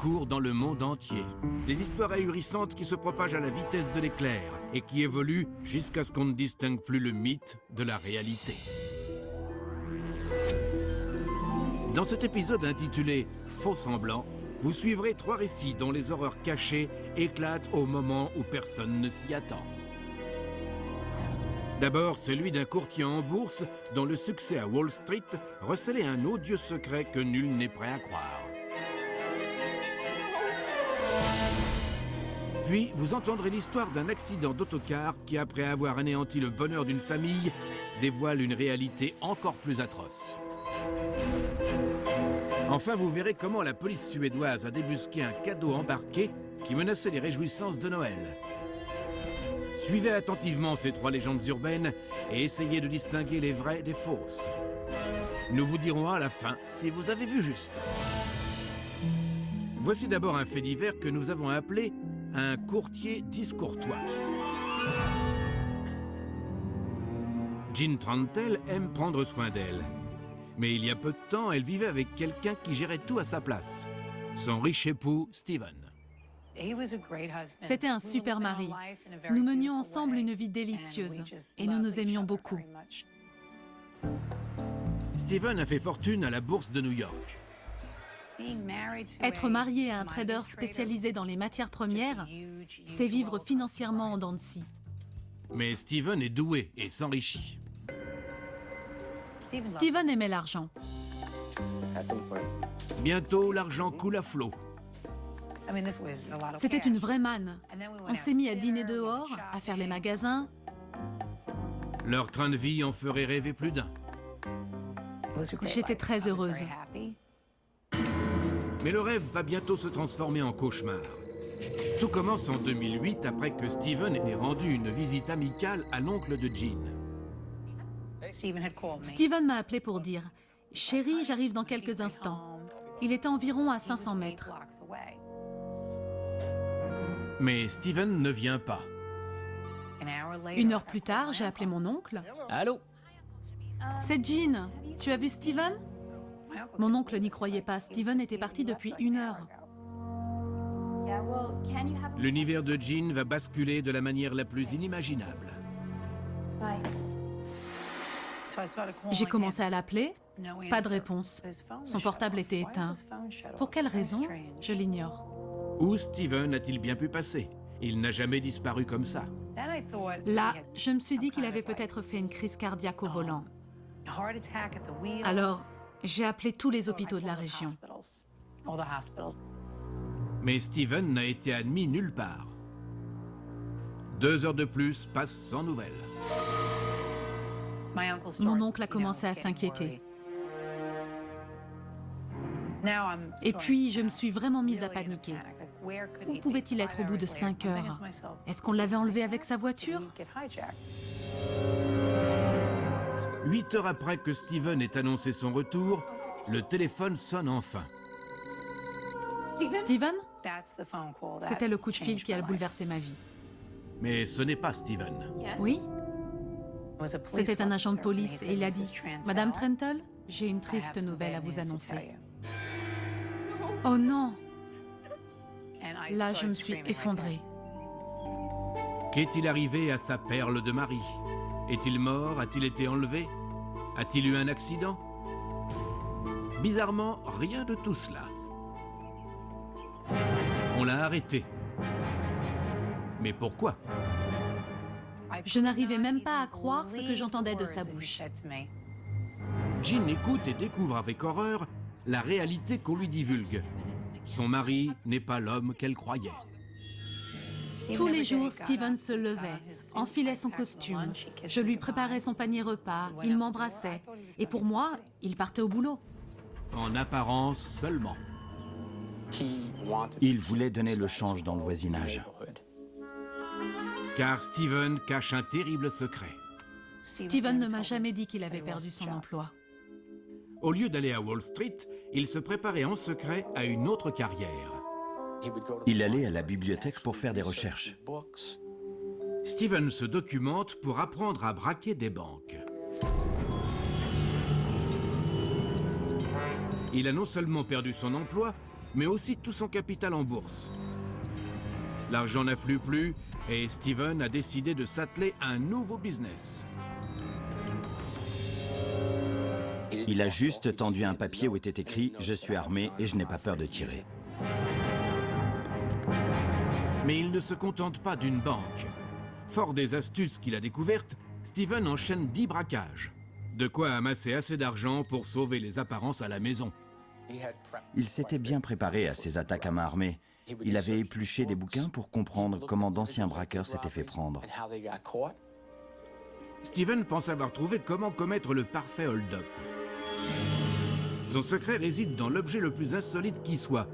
courent dans le monde entier. Des histoires ahurissantes qui se propagent à la vitesse de l'éclair et qui évoluent jusqu'à ce qu'on ne distingue plus le mythe de la réalité. Dans cet épisode intitulé « Faux semblants », vous suivrez 3 récits dont les horreurs cachées éclatent au moment où personne ne s'y attend. D'abord, celui d'un courtier en bourse dont le succès à Wall Street recelait un odieux secret que nul n'est prêt à croire. Puis, vous entendrez l'histoire d'un accident d'autocar qui, après avoir anéanti le bonheur d'une famille, dévoile une réalité encore plus atroce. Enfin, vous verrez comment la police suédoise a débusqué un cadeau embarqué qui menaçait les réjouissances de Noël. Suivez attentivement ces 3 légendes urbaines et essayez de distinguer les vraies des fausses. Nous vous dirons à la fin si vous avez vu juste. Voici d'abord un fait divers que nous avons appelé un courtier discourtois. Jean Trantel aime prendre soin d'elle. Mais il y a peu de temps, elle vivait avec quelqu'un qui gérait tout à sa place. Son riche époux, Steven. C'était un super mari. Nous menions ensemble une vie délicieuse et nous nous aimions beaucoup. Steven a fait fortune à la bourse de New York. Être marié à un trader spécialisé dans les matières premières, c'est vivre financièrement en dents de scie. Mais Steven est doué et s'enrichit. Steven aimait l'argent. Bientôt, l'argent coule à flot. C'était une vraie manne. On s'est mis à dîner dehors, à faire les magasins. Leur train de vie en ferait rêver plus d'un. J'étais très heureuse. Mais le rêve va bientôt se transformer en cauchemar. Tout commence en 2008 après que Steven ait rendu une visite amicale à l'oncle de Jean. Steven m'a appelé pour dire « Chérie, j'arrive dans quelques instants ». Il était environ à 500 mètres. Mais Steven ne vient pas. 1 heure plus tard, j'ai appelé mon oncle. Allô? C'est Jean. Tu as vu Steven? Mon oncle n'y croyait pas. Steven était parti depuis 1 heure. L'univers de Jean va basculer de la manière la plus inimaginable. J'ai commencé à l'appeler. Pas de réponse. Son portable était éteint. Pour quelle raison? Je l'ignore. Où Steven a-t-il bien pu passer? Il n'a jamais disparu comme ça. Là, je me suis dit qu'il avait peut-être fait une crise cardiaque au volant. Alors, j'ai appelé tous les hôpitaux de la région. Mais Steven n'a été admis nulle part. 2 heures de plus passent sans nouvelles. Mon oncle a commencé à s'inquiéter. Et puis, je me suis vraiment mise à paniquer. Où pouvait-il être au bout de 5 heures? Est-ce qu'on l'avait enlevé avec sa voiture? 8 heures après que Steven ait annoncé son retour, le téléphone sonne enfin. Steven? C'était le coup de fil qui a bouleversé ma vie. Mais ce n'est pas Steven. Oui? C'était un agent de police et il a dit « Madame Trentel, j'ai une triste nouvelle à vous annoncer. » Oh non! Là, je me suis effondrée. Qu'est-il arrivé à sa perle de mari? Est-il mort? A-t-il été enlevé? A-t-il eu un accident? Bizarrement, rien de tout cela. On l'a arrêté. Mais pourquoi? Je n'arrivais même pas à croire ce que j'entendais de sa bouche. Jean écoute et découvre avec horreur la réalité qu'on lui divulgue. Son mari n'est pas l'homme qu'elle croyait. Tous les jours, Steven se levait, enfilait son costume. Je lui préparais son panier repas, il m'embrassait. Et pour moi, il partait au boulot. En apparence seulement. Il voulait donner le change dans le voisinage. Car Steven cache un terrible secret. Steven ne m'a jamais dit qu'il avait perdu son emploi. Au lieu d'aller à Wall Street, il se préparait en secret à une autre carrière. Il allait à la bibliothèque pour faire des recherches. Steven se documente pour apprendre à braquer des banques. Il a non seulement perdu son emploi, mais aussi tout son capital en bourse. L'argent n'afflue plus et Steven a décidé de s'atteler à un nouveau business. Il a juste tendu un papier où était écrit « Je suis armé et je n'ai pas peur de tirer ». Mais il ne se contente pas d'une banque. Fort des astuces qu'il a découvertes, Steven enchaîne 10 braquages. De quoi amasser assez d'argent pour sauver les apparences à la maison. Il s'était bien préparé à ses attaques à main armée. Il avait épluché des bouquins pour comprendre comment d'anciens braqueurs s'étaient fait prendre. Steven pense avoir trouvé comment commettre le parfait hold-up. Son secret réside dans l'objet le plus insolite qui soit.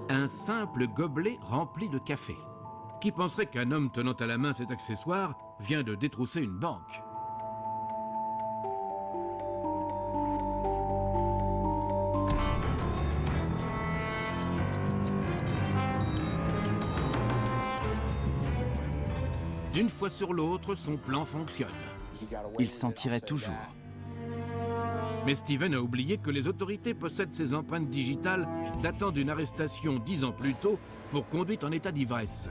Un simple gobelet rempli de café. Qui penserait qu'un homme tenant à la main cet accessoire vient de détrousser une banque? D'une fois sur l'autre, son plan fonctionne. Il s'en tirait toujours. Mais Steven a oublié que les autorités possèdent ces empreintes digitales datant d'une arrestation 10 ans plus tôt pour conduite en état d'ivresse.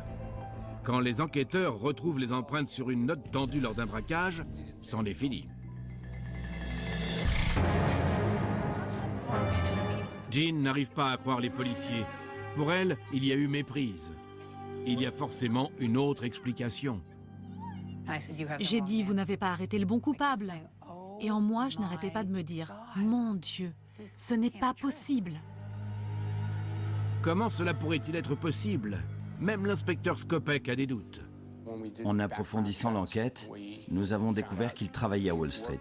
Quand les enquêteurs retrouvent les empreintes sur une note tendue lors d'un braquage, c'en est fini. Jean n'arrive pas à croire les policiers. Pour elle, il y a eu méprise. Il y a forcément une autre explication. J'ai dit, vous n'avez pas arrêté le bon coupable. Et en moi, je n'arrêtais pas de me dire, mon Dieu, ce n'est pas possible. Comment cela pourrait-il être possible? Même l'inspecteur Skopek a des doutes. En approfondissant l'enquête, nous avons découvert qu'il travaillait à Wall Street,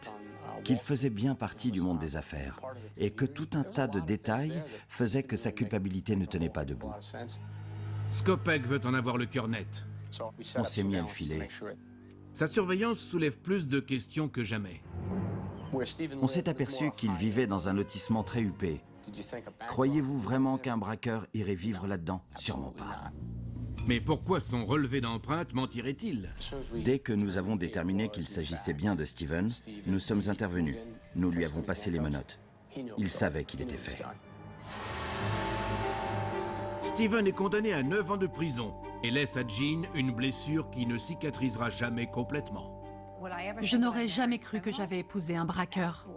qu'il faisait bien partie du monde des affaires, et que tout un tas de détails faisaient que sa culpabilité ne tenait pas debout. Skopek veut en avoir le cœur net. On s'est mis à le filer. Sa surveillance soulève plus de questions que jamais. On s'est aperçu qu'il vivait dans un lotissement très huppé. Croyez-vous vraiment qu'un braqueur irait vivre là-dedans? Sûrement pas. Mais pourquoi son relevé d'empreintes mentirait-il? Dès que nous avons déterminé qu'il s'agissait bien de Steven, nous sommes intervenus. Nous lui avons passé les menottes. Il savait qu'il était fait. Steven est condamné à 9 ans de prison et laisse à Jean une blessure qui ne cicatrisera jamais complètement. Je n'aurais jamais cru que j'avais épousé un braqueur.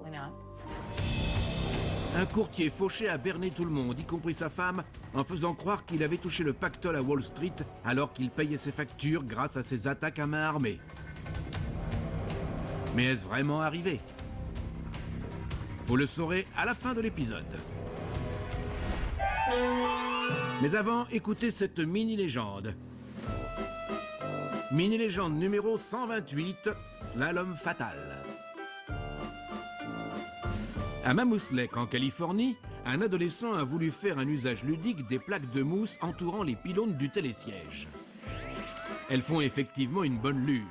Un courtier fauché a berné tout le monde, y compris sa femme, en faisant croire qu'il avait touché le pactole à Wall Street alors qu'il payait ses factures grâce à ses attaques à main armée. Mais est-ce vraiment arrivé? Vous le saurez à la fin de l'épisode. Mais avant, écoutez cette mini-légende. Mini-légende numéro 128, Slalom fatal. À Mammoth Lake, en Californie, un adolescent a voulu faire un usage ludique des plaques de mousse entourant les pylônes du télésiège. Elles font effectivement une bonne luge.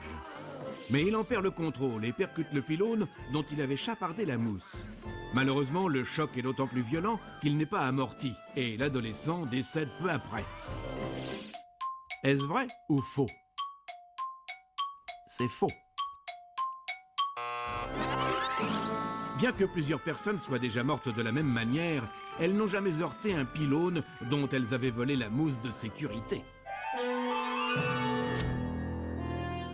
Mais il en perd le contrôle et percute le pylône dont il avait chapardé la mousse. Malheureusement, le choc est d'autant plus violent qu'il n'est pas amorti et l'adolescent décède peu après. Est-ce vrai ou faux? C'est faux. Bien que plusieurs personnes soient déjà mortes de la même manière, elles n'ont jamais heurté un pylône dont elles avaient volé la mousse de sécurité.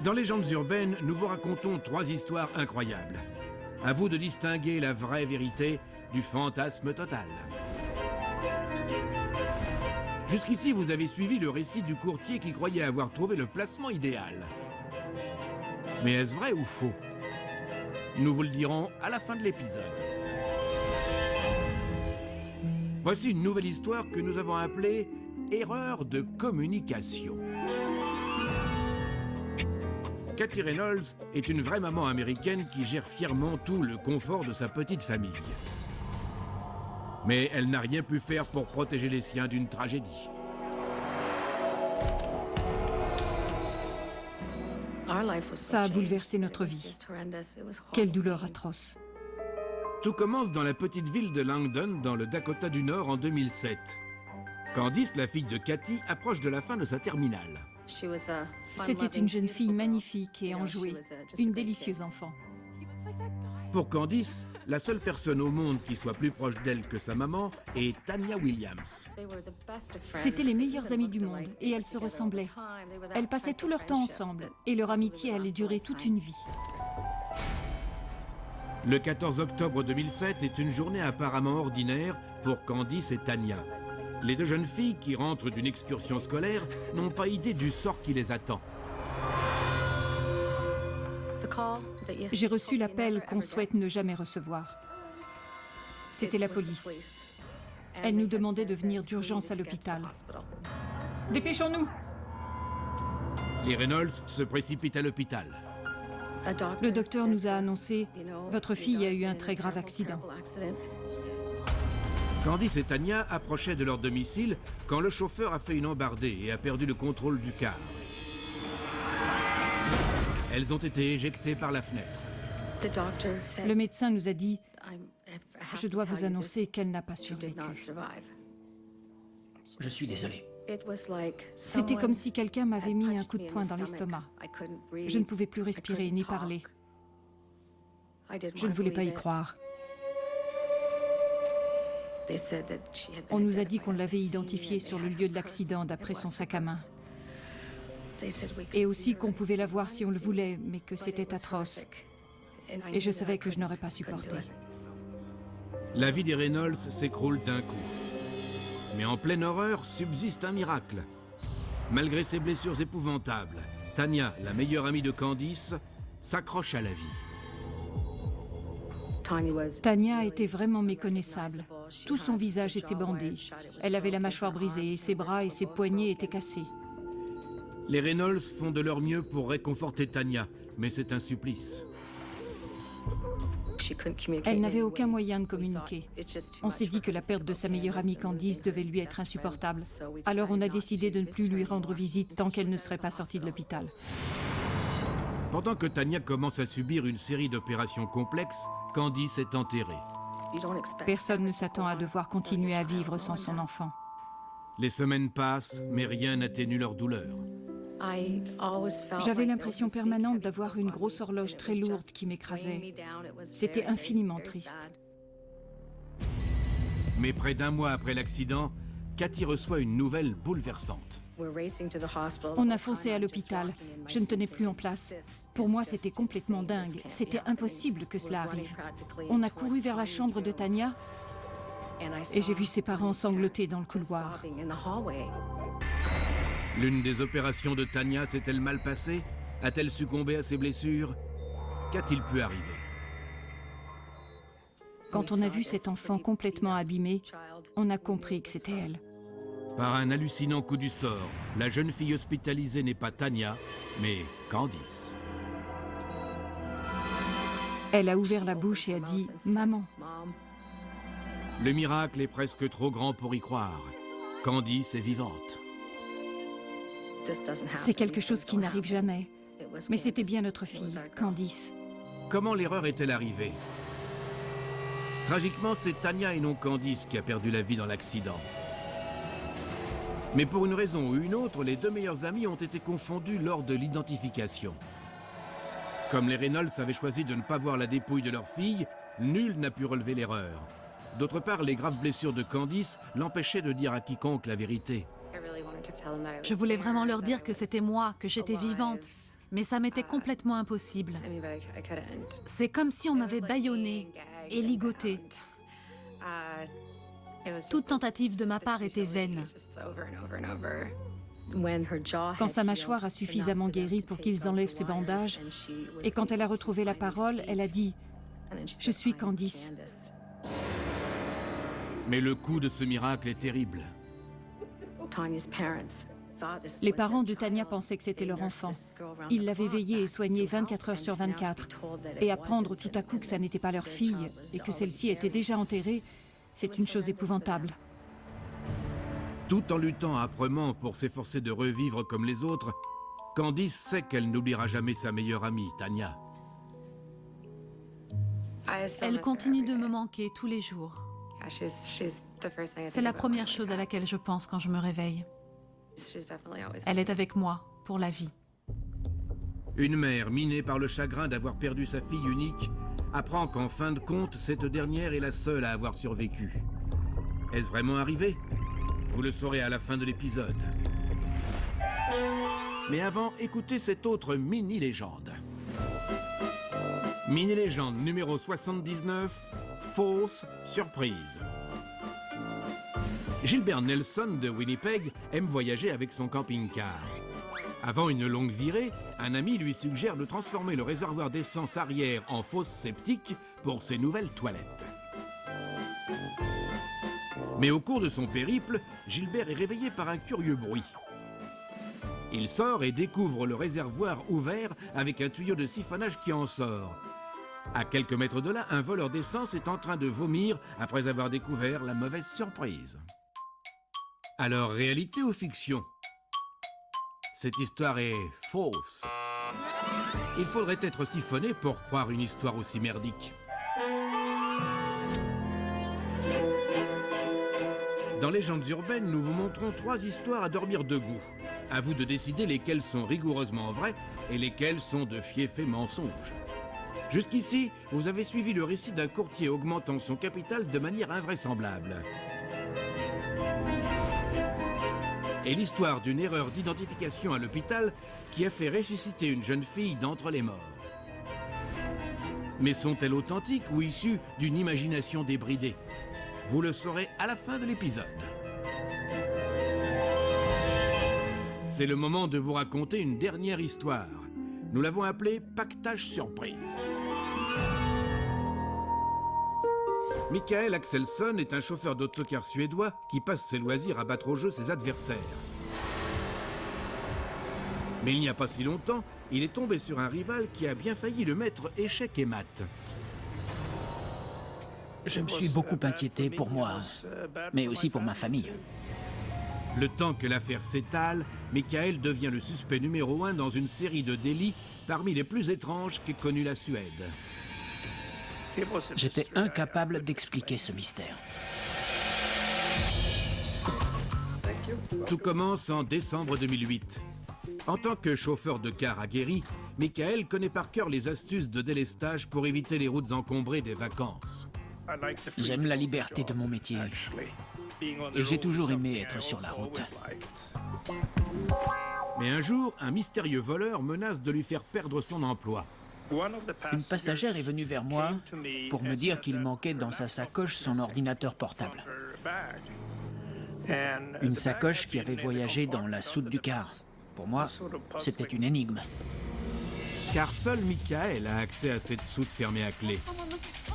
Dans Légendes urbaines, nous vous racontons 3 histoires incroyables. À vous de distinguer la vraie vérité du fantasme total. Jusqu'ici, vous avez suivi le récit du courtier qui croyait avoir trouvé le placement idéal. Mais est-ce vrai ou faux? Nous vous le dirons à la fin de l'épisode. Voici une nouvelle histoire que nous avons appelée « Erreur de communication ». Kathy Reynolds est une vraie maman américaine qui gère fièrement tout le confort de sa petite famille. Mais elle n'a rien pu faire pour protéger les siens d'une tragédie. Ça a bouleversé notre vie. Quelle douleur atroce. Tout commence dans la petite ville de Langdon, dans le Dakota du Nord, en 2007. Candice, la fille de Kathy, approche de la fin de sa terminale. C'était une jeune fille magnifique et enjouée, une délicieuse enfant. Pour Candice, la seule personne au monde qui soit plus proche d'elle que sa maman est Tanya Williams. C'étaient les meilleures amies du monde et elles se ressemblaient. Elles passaient tout leur temps ensemble et leur amitié allait durer toute une vie. Le 14 octobre 2007 est une journée apparemment ordinaire pour Candice et Tanya. Les deux jeunes filles qui rentrent d'une excursion scolaire n'ont pas idée du sort qui les attend. J'ai reçu l'appel qu'on souhaite ne jamais recevoir. C'était la police. Elle nous demandait de venir d'urgence à l'hôpital. Dépêchons-nous! Les Reynolds se précipitent à l'hôpital. Le docteur nous a annoncé « Votre fille a eu un très grave accident ». Candice et Tanya approchaient de leur domicile quand le chauffeur a fait une embardée et a perdu le contrôle du car. Elles ont été éjectées par la fenêtre. Le médecin nous a dit « Je dois vous annoncer qu'elle n'a pas survécu ». Je suis désolé. C'était comme si quelqu'un m'avait mis un coup de poing dans l'estomac. Je ne pouvais plus respirer ni parler. Je ne voulais pas y croire. On nous a dit qu'on l'avait identifiée sur le lieu de l'accident d'après son sac à main. Et aussi qu'on pouvait la voir si on le voulait, mais que c'était atroce. Et je savais que je n'aurais pas supporté. La vie des Reynolds s'écroule d'un coup. Mais en pleine horreur subsiste un miracle. Malgré ses blessures épouvantables, Tanya, la meilleure amie de Candice, s'accroche à la vie. Tanya était vraiment méconnaissable. Tout son visage était bandé. Elle avait la mâchoire brisée et ses bras et ses poignets étaient cassés. Les Reynolds font de leur mieux pour réconforter Tanya, mais c'est un supplice. Elle n'avait aucun moyen de communiquer. On s'est dit que la perte de sa meilleure amie Candice devait lui être insupportable. Alors on a décidé de ne plus lui rendre visite tant qu'elle ne serait pas sortie de l'hôpital. Pendant que Tanya commence à subir une série d'opérations complexes, Candice est enterrée. Personne ne s'attend à devoir continuer à vivre sans son enfant. Les semaines passent, mais rien n'atténue leur douleur. J'avais l'impression permanente d'avoir une grosse horloge très lourde qui m'écrasait. C'était infiniment triste. Mais près d'un mois après l'accident, Cathy reçoit une nouvelle bouleversante. On a foncé à l'hôpital. Je ne tenais plus en place. Pour moi, c'était complètement dingue. C'était impossible que cela arrive. On a couru vers la chambre de Tanya et j'ai vu ses parents sangloter dans le couloir. L'une des opérations de Tanya s'est-elle mal passée? A-t-elle succombé à ses blessures? Qu'a-t-il pu arriver? Quand on a vu cet enfant complètement abîmé, on a compris que c'était elle. Par un hallucinant coup du sort, la jeune fille hospitalisée n'est pas Tanya, mais Candice. Elle a ouvert la bouche et a dit « Maman ». Le miracle est presque trop grand pour y croire. Candice est vivante. C'est quelque chose qui n'arrive jamais. Mais c'était bien notre fille, Candice. Comment l'erreur est-elle arrivée? Tragiquement, c'est Tanya et non Candice qui a perdu la vie dans l'accident. Mais pour une raison ou une autre, les deux meilleures amies ont été confondues lors de l'identification. Comme les Reynolds avaient choisi de ne pas voir la dépouille de leur fille, nul n'a pu relever l'erreur. D'autre part, les graves blessures de Candice l'empêchaient de dire à quiconque la vérité. Je voulais vraiment leur dire que c'était moi, que j'étais vivante, mais ça m'était complètement impossible. C'est comme si on m'avait bâillonnée et ligotée. Toute tentative de ma part était vaine. Quand sa mâchoire a suffisamment guéri pour qu'ils enlèvent ses bandages, et quand elle a retrouvé la parole, elle a dit « Je suis Candice ». Mais le coût de ce miracle est terrible. Les parents de Tanya pensaient que c'était leur enfant. Ils l'avaient veillée et soignée 24 heures sur 24. Et apprendre tout à coup que ça n'était pas leur fille et que celle-ci était déjà enterrée, c'est une chose épouvantable. Tout en luttant âprement pour s'efforcer de revivre comme les autres, Candice sait qu'elle n'oubliera jamais sa meilleure amie, Tanya. Elle continue de me manquer tous les jours. C'est la première chose à laquelle je pense quand je me réveille. Elle est avec moi pour la vie. Une mère minée par le chagrin d'avoir perdu sa fille unique apprend qu'en fin de compte, cette dernière est la seule à avoir survécu. Est-ce vraiment arrivé? Vous le saurez à la fin de l'épisode. Mais avant, écoutez cette autre mini-légende. Mini-légende numéro 79, fausse surprise. Gilbert Nelson de Winnipeg aime voyager avec son camping-car. Avant une longue virée, un ami lui suggère de transformer le réservoir d'essence arrière en fosse septique pour ses nouvelles toilettes. Mais au cours de son périple, Gilbert est réveillé par un curieux bruit. Il sort et découvre le réservoir ouvert avec un tuyau de siphonnage qui en sort. À quelques mètres de là, un voleur d'essence est en train de vomir après avoir découvert la mauvaise surprise. Alors, réalité ou fiction? Cette histoire est fausse. Il faudrait être siphonné pour croire une histoire aussi merdique. Dans Légendes urbaines, nous vous montrons 3 histoires à dormir debout. À vous de décider lesquelles sont rigoureusement vraies et lesquelles sont de fiefés mensonges. Jusqu'ici, vous avez suivi le récit d'un courtier augmentant son capital de manière invraisemblable. Et l'histoire d'une erreur d'identification à l'hôpital qui a fait ressusciter une jeune fille d'entre les morts. Mais sont-elles authentiques ou issues d'une imagination débridée? Vous le saurez à la fin de l'épisode. C'est le moment de vous raconter une dernière histoire. Nous l'avons appelée Pactage surprise. Michael Axelsson est un chauffeur d'autocar suédois qui passe ses loisirs à battre au jeu ses adversaires. Mais il n'y a pas si longtemps, il est tombé sur un rival qui a bien failli le mettre échec et mat. Je me suis beaucoup inquiété pour moi, mais aussi pour ma famille. Le temps que l'affaire s'étale, Michael devient le suspect numéro 1 dans une série de délits parmi les plus étranges qu'ait connu la Suède. J'étais incapable d'expliquer ce mystère. Tout commence en décembre 2008. En tant que chauffeur de car aguerri, Michael connaît par cœur les astuces de délestage pour éviter les routes encombrées des vacances. J'aime la liberté de mon métier et j'ai toujours aimé être sur la route. Mais un jour, un mystérieux voleur menace de lui faire perdre son emploi. Une passagère est venue vers moi pour me dire qu'il manquait dans sa sacoche son ordinateur portable. Une sacoche qui avait voyagé dans la soute du car. Pour moi, c'était une énigme. Car seul Michael a accès à cette soute fermée à clé.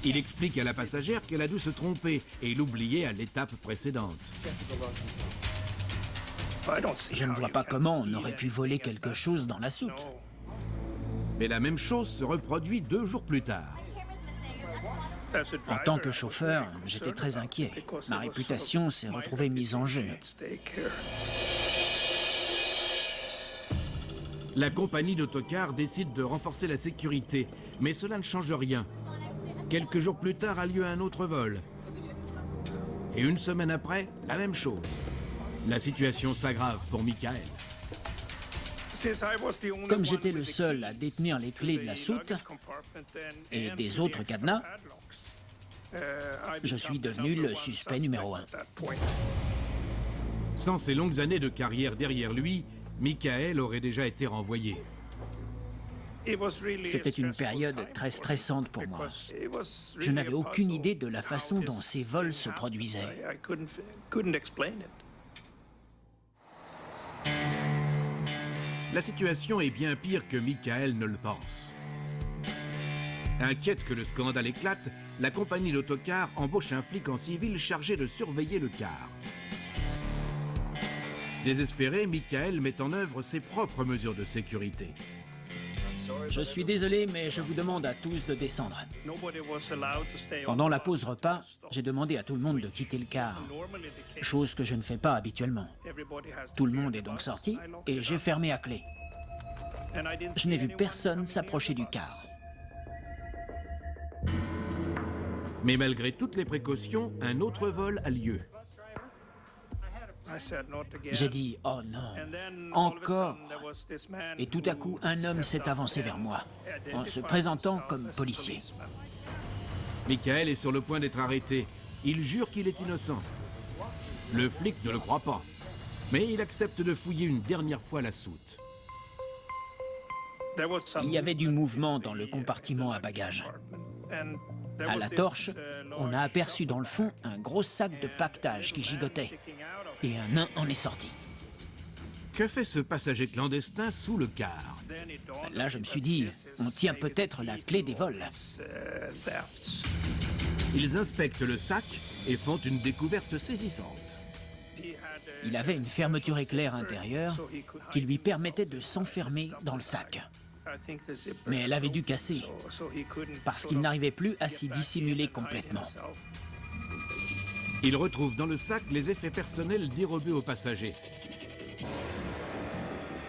Il explique à la passagère qu'elle a dû se tromper et l'oublier à l'étape précédente. Je ne vois pas comment on aurait pu voler quelque chose dans la soute. Mais la même chose se reproduit 2 jours plus tard. En tant que chauffeur, j'étais très inquiet. Ma réputation s'est retrouvée mise en jeu. La compagnie d'autocar décide de renforcer la sécurité, mais cela ne change rien. Quelques jours plus tard a lieu un autre vol. Et une semaine après, la même chose. La situation s'aggrave pour Michael. Comme j'étais le seul à détenir les clés de la soute et des autres cadenas, je suis devenu le suspect numéro 1. Sans ces longues années de carrière derrière lui, Michael aurait déjà été renvoyé. C'était une période très stressante pour moi. Je n'avais aucune idée de la façon dont ces vols se produisaient. La situation est bien pire que Michael ne le pense. Inquiète que le scandale éclate, la compagnie d'autocar embauche un flic en civil chargé de surveiller le car. Désespéré, Michael met en œuvre ses propres mesures de sécurité. Je suis désolé, mais je vous demande à tous de descendre. Pendant la pause repas, j'ai demandé à tout le monde de quitter le car, chose que je ne fais pas habituellement. Tout le monde est donc sorti et j'ai fermé à clé. Je n'ai vu personne s'approcher du car. Mais malgré toutes les précautions, un autre vol a lieu. J'ai dit « Oh non, encore !» Et tout à coup, un homme s'est avancé vers moi, en se présentant comme policier. Michael est sur le point d'être arrêté. Il jure qu'il est innocent. Le flic ne le croit pas, mais il accepte de fouiller une dernière fois la soute. Il y avait du mouvement dans le compartiment à bagages. À la torche, on a aperçu dans le fond un gros sac de paquetage qui gigotait. Et un nain en est sorti. Que fait ce passager clandestin sous le car? Là, je me suis dit, on tient peut-être la clé des vols. Ils inspectent le sac et font une découverte saisissante. Il avait une fermeture éclair intérieure qui lui permettait de s'enfermer dans le sac. Mais elle avait dû casser, parce qu'il n'arrivait plus à s'y dissimuler complètement. Ils retrouvent dans le sac les effets personnels dérobés aux passagers.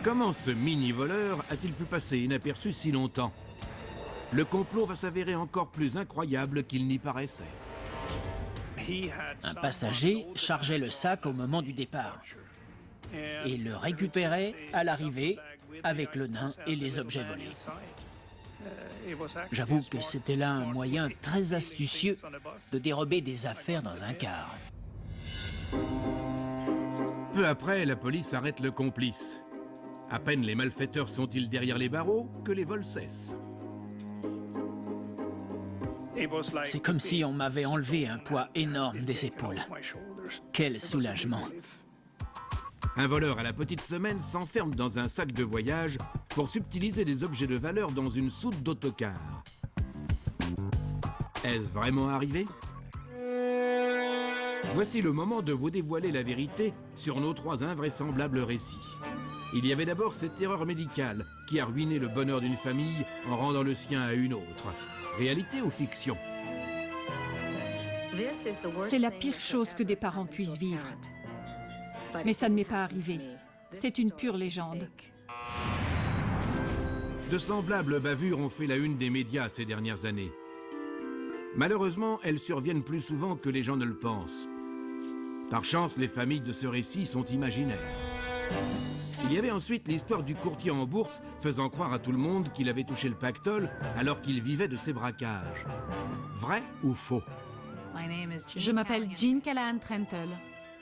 Comment ce mini-voleur a-t-il pu passer inaperçu si longtemps? Le complot va s'avérer encore plus incroyable qu'il n'y paraissait. Un passager chargeait le sac au moment du départ et le récupérait à l'arrivée avec le nain et les objets volés. J'avoue que c'était là un moyen très astucieux de dérober des affaires dans un car. Peu après, la police arrête le complice. À peine les malfaiteurs sont-ils derrière les barreaux que les vols cessent. C'est comme si on m'avait enlevé un poids énorme des épaules. Quel soulagement! Un voleur à la petite semaine s'enferme dans un sac de voyage pour subtiliser des objets de valeur dans une soute d'autocar. Est-ce vraiment arrivé? Voici le moment de vous dévoiler la vérité sur nos trois invraisemblables récits. Il y avait d'abord cette erreur médicale qui a ruiné le bonheur d'une famille en rendant le sien à une autre. Réalité ou fiction? C'est la pire chose que des parents puissent vivre. Mais ça ne m'est pas arrivé. C'est une pure légende. De semblables bavures ont fait la une des médias ces dernières années. Malheureusement, elles surviennent plus souvent que les gens ne le pensent. Par chance, les familles de ce récit sont imaginaires. Il y avait ensuite l'histoire du courtier en bourse faisant croire à tout le monde qu'il avait touché le pactole alors qu'il vivait de ses braquages. Vrai ou faux? Je m'appelle Jean Callahan Trentle.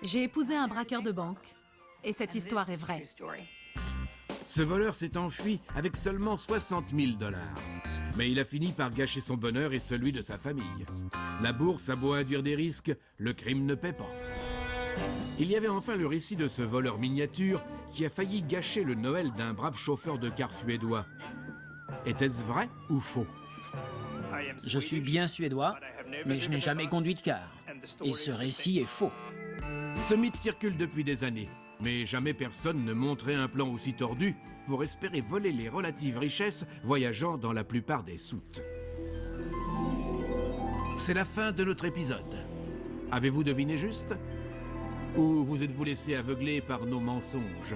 J'ai épousé un braqueur de banque. Et cette histoire est vraie. Ce voleur s'est enfui avec seulement 60 000 $. Mais il a fini par gâcher son bonheur et celui de sa famille. La bourse a beau induire des risques, le crime ne paie pas. Il y avait enfin le récit de ce voleur miniature qui a failli gâcher le Noël d'un brave chauffeur de car suédois. Était-ce vrai ou faux? Je suis bien suédois, mais je n'ai jamais conduit de car. Et ce récit est faux. Ce mythe circule depuis des années, mais jamais personne ne montrait un plan aussi tordu pour espérer voler les relatives richesses voyageant dans la plupart des soutes. C'est la fin de notre épisode. Avez-vous deviné juste? Ou vous êtes-vous laissé aveugler par nos mensonges?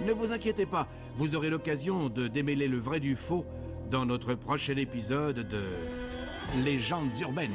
Ne vous inquiétez pas, vous aurez l'occasion de démêler le vrai du faux dans notre prochain épisode de Légendes urbaines.